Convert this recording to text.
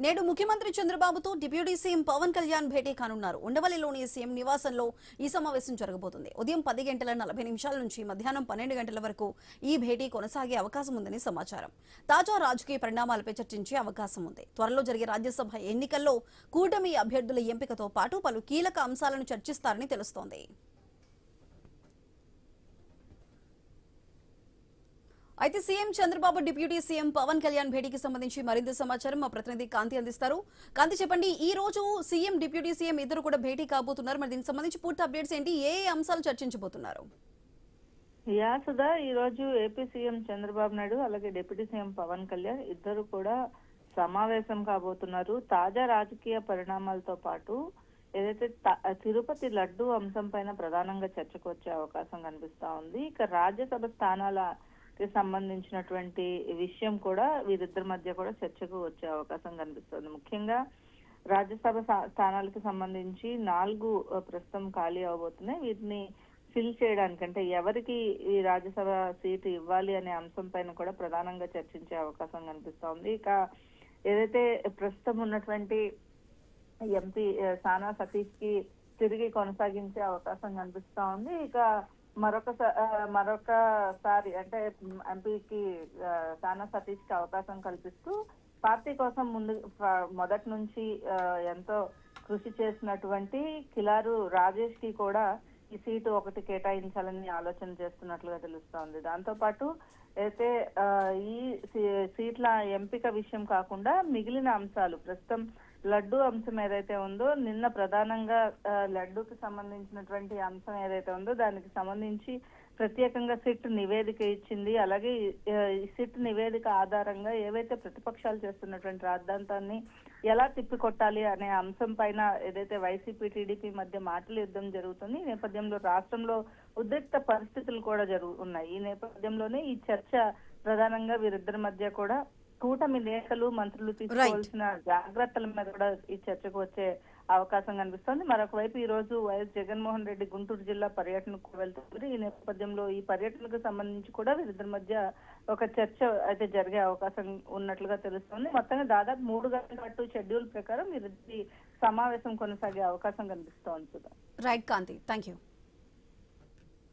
నేడు ముఖ్యమంత్రి చంద్రబాబుతో డిప్యూటీ సీఎం పవన్ కళ్యాణ్ భేటీ కానున్నారు. ఉండవల్లిలోని సీఎం నివాసంలో ఈ సమావేశం జరగబోతుంది. ఉదయం 10 గంటల 40 నిమిషాల నుంచి మధ్యాహ్నం 12 గంటల వరకు ఈ భేటీ కొనసాగే అవకాశం ఉందని సమాచారం. తాజా రాజకీయ పరిణామాలపై చర్చించే అవకాశం ఉంది. త్వరలో జరిగే రాజ్యసభ ఎన్నికల్లో కూటమి అభ్యర్థుల ఎంపికతో పాటు పలు కీలక అంశాలను చర్చిస్తారని తెలుస్తోంది. అయితే CM Chandrababu deputy CM Pawan Kalyan భేటీకి సంబంధించి మరింత సమాచారం మా ప్రతినిధి కాంతి అందిస్తారు. కాంతి, చెప్పండి, ఈ రోజు సీఎం డిప్యూటీ సీఎం ఇద్దరు కూడా భేటీ కాబోతున్నారు. మరి దీనికి సంబంధించి పూర్తి అప్డేట్స్ ఏంటి? ఏ అంశాలు చర్చించబోతున్నారు? సుధా, ఈ రోజు ఏపీ సీఎం చంద్రబాబు నాయుడు అలాగే డిప్యూటీ సీఎం పవన్ కళ్యాణ్ ఇద్దరు కూడా సమావేశం కాబోతున్నారు. తాజా రాజకీయ పరిణామాలతో పాటు ఏదైతే తిరుపతి లడ్డు అంశం పైన ప్రధానంగా చర్చకు వచ్చే అవకాశం కనిపిస్తా ఉంది. ఇక రాజ్యసభ స్థానాలకి సంబంధించినటువంటి విషయం కూడా వీరిద్దరి మధ్య కూడా చర్చకు వచ్చే అవకాశం కనిపిస్తుంది. ముఖ్యంగా రాజ్యసభ స్థానాలకు సంబంధించి 4 ప్రస్తుతం ఖాళీ అవబోతున్నాయి. వీటిని ఫిల్ చేయడానికి, అంటే ఎవరికి ఈ రాజ్యసభ సీటు ఇవ్వాలి అనే అంశం పైన కూడా ప్రధానంగా చర్చించే అవకాశం కనిపిస్తా ఉంది. ఇక ఏదైతే ప్రస్తుతం ఉన్నటువంటి ఎంపీ సానా సతీష్ కి తిరిగి కొనసాగించే అవకాశం కనిపిస్తా ఉంది. ఇక మరొకసారి అంటే ఎంపీకి సానా సతీష్ కి అవకాశం కల్పిస్తూ పార్టీ కోసం మొదటి నుంచి ఎంతో కృషి చేసినటువంటి కిలారు రాజేష్ కి కూడా ఈ సీటు ఒకటి కేటాయించాలని ఆలోచన చేస్తున్నట్లుగా తెలుస్తోంది. దాంతో పాటు అయితే ఈ సీట్ల ఎంపిక విషయం కాకుండా మిగిలిన అంశాలు, ప్రస్తుతం లడ్డు అంశం ఏదైతే ఉందో, నిన్న ప్రధానంగా లడ్డూకి సంబంధించినటువంటి అంశం ఏదైతే ఉందో దానికి సంబంధించి ప్రత్యేకంగా సిట్ నివేదిక ఇచ్చింది. అలాగే ఈ సిట్ నివేదిక ఆధారంగా ఏవైతే ప్రతిపక్షాలు చేస్తున్నటువంటి రాద్ధాంతాన్ని ఎలా తిప్పికొట్టాలి అనే అంశం పైన ఏదైతే వైసీపీ టీడీపీ మధ్య మాటల యుద్ధం జరుగుతుంది. ఈ నేపథ్యంలో రాష్ట్రంలో ఉద్రిక్త పరిస్థితులు కూడా ఉన్నాయి. ఈ నేపథ్యంలోనే ఈ చర్చ ప్రధానంగా వీరిద్దరి మధ్య కూడా కూటమి నేతలు మంత్రులు తీసుకోవాల్సిన జాగ్రత్తల మీద కూడా ఈ చర్చకు వచ్చే అవకాశం కనిపిస్తోంది. మరొక వైపు ఈ రోజు వైఎస్ జగన్మోహన్ రెడ్డి గుంటూరు జిల్లా పర్యటనకు వెళ్తున్నారు. ఈ నేపథ్యంలో ఈ పర్యటనకు సంబంధించి కూడా వీరిద్దరి మధ్య ఒక చర్చ అయితే జరిగే అవకాశం ఉన్నట్లుగా తెలుస్తోంది. మొత్తంగా దాదాపు 3 గంటల పాటు షెడ్యూల్ ప్రకారం వీరిద్దరి సమావేశం కొనసాగే అవకాశం కనిపిస్తోంది. Right Kanthi, thank you.